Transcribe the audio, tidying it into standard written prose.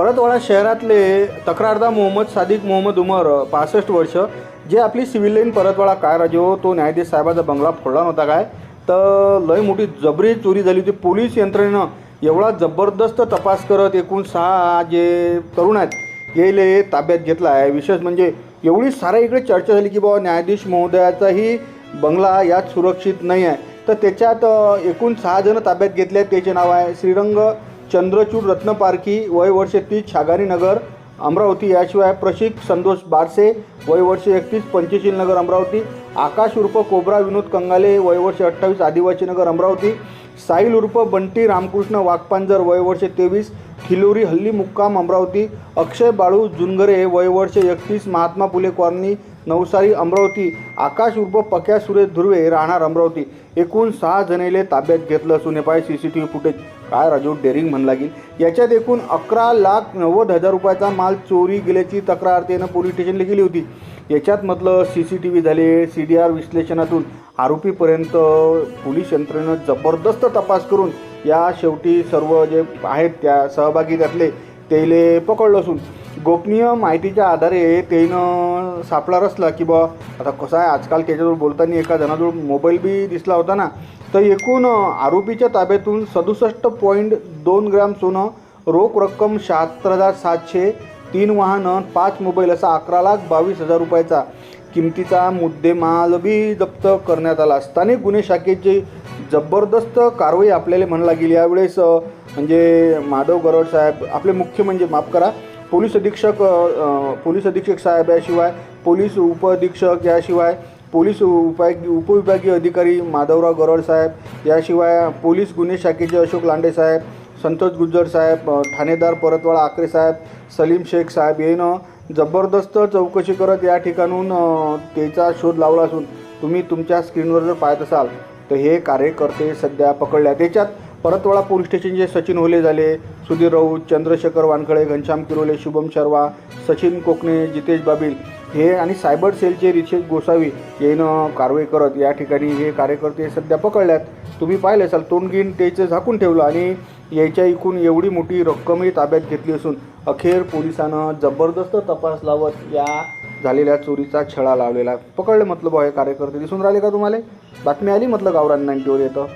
परतवाडा शहरातले तक्रारदार मोहम्मद सादिक मोहम्मद उमर 65 वर्ष जे आपली सिव्हिल लाईन परतवाडा काय राजो तो न्यायाधीश साहेबाचा बंगला फोडला नव्हता काय तर लय मोठी जबरी चोरी झाली होती। पोलीस यंत्रणेनं एवढा जबरदस्त तपास करत एकूण 6 जे तरुण आहेत यायले ताब्यात घेतला आहे। विशेष म्हणजे एवढी साऱ्या इकडे चर्चा झाली की बाबा न्यायाधीश महोदयाचाही बंगला यात सुरक्षित नाही आहे। तर त्याच्यात एकूण 6 जण ताब्यात घेतले आहेत। त्याचे नाव आहे श्रीरंग चंद्रचूड रत्नपारखी वय वर्ष 30 छागारी नगर अमरावती। याशिवाय प्रशिक संतोष बारसे वय वर्ष 31 पंचशील नगर अमरावती। आकाश उर्फ कोबरा विनोद कंगाले वय वर्ष 28 आदिवासी नगर अमरावती। साहिल उर्फ बंटी रामकृष्ण वाघपांजर वय वर्ष 23 खिलोरी हल्ली मुक्काम अमरावती। अक्षय बाळू जुनगरे वय वर्ष 31 महात्मा फुले कॉलनी नवसारी अमरावती। आकाश उर्फ पक्या सुरेश धुर्वे राहणार अमरावती। एकूण 6 जणांना ताब्यात घेतलं असून हे पाय CCTV फुटेज काय राजू डेअरिंग म्हण लागेल। याच्यात एकूण 11,90,000 रुपयाचा माल चोरी गेल्याची तक्रार त्यानं पोलीस स्टेशनला केली होती। याच्यात म्हटलं CCTV झाले CDR विश्लेषणातून आरोपीपर्यंत पोलीस यंत्रणेनं जबरदस्त तपास करून या शेवटी सर्व जे आहेत त्या सहभागी त्यातले त्याले पकडलं असून गोपनीय माहितीच्या आधारे त्यानं सापळा रचला की बा आता कसं आहे आजकाल त्याच्याजवळ बोलताना एका जणाजवळ मोबाईल बी दिसला होता ना। तर एकूण आरोपीच्या ताब्यातून 67.2 ग्रॅम सोनं रोख रक्कम 76,700 3 वाहनं 5 मोबाईल असा 11,22,000 रुपयाचा किमतीचा मुद्देमाल बी जप्त करण्यात आला। स्थानिक गुन्हे शाखेची जबरदस्त कारवाई आपल्याला म्हणला गेली। यावेळेस म्हणजे माधव गरड साहेब आपले मुख्य म्हणजे माफ करा पोलीस अधीक्षक साहेब याशिवाय पोलीस उपअधीक्षक याशिवाय पोलीस उपविभागीय अधिकारी माधवराव गरड साहेब याशिवाय पोलीस गुन्हे शाखेचे अशोक लांडे साहेब संतोष गुज्जर साहेब ठाणेदार परतवाडा आकरे साहेब सलीम शेख साहेब यानं जबरदस्त चौकशी करत या ठिकाणून त्याचा शोध लावला असून तुम्ही तुमच्या स्क्रीनवर जर पाहत असाल तर हे कार्यकर्ते सध्या पकडल्या। त्याच्यात परतवाडा पोलीस स्टेशनचे सचिन होले झाले सुधीर राऊत चंद्रशेखर वानखळे घनश्याम किरोले शुभम शर्मा सचिन कोकणे जितेश बाबिल हे आणि सायबर सेलचे रितेश गोसावी यानं कारवाई करत या ठिकाणी हे कार्यकर्ते सध्या पकडल्यात। तुम्ही पाहिले असाल तोंडगीन त्याचं झाकून ठेवलं आणि याच्या इकून एवढी मोठी रक्कमही ताब्यात घेतली असून अखेर पोलिसांनं जबरदस्त तपास लावत या झालेल्या चोरीचा छळा लावलेला पकडले। म्हटलं बा हे कार्यकर्ते दिसून राहिले का तुम्हाला? बातमी आली म्हटलं गावरान 90 वर येतं।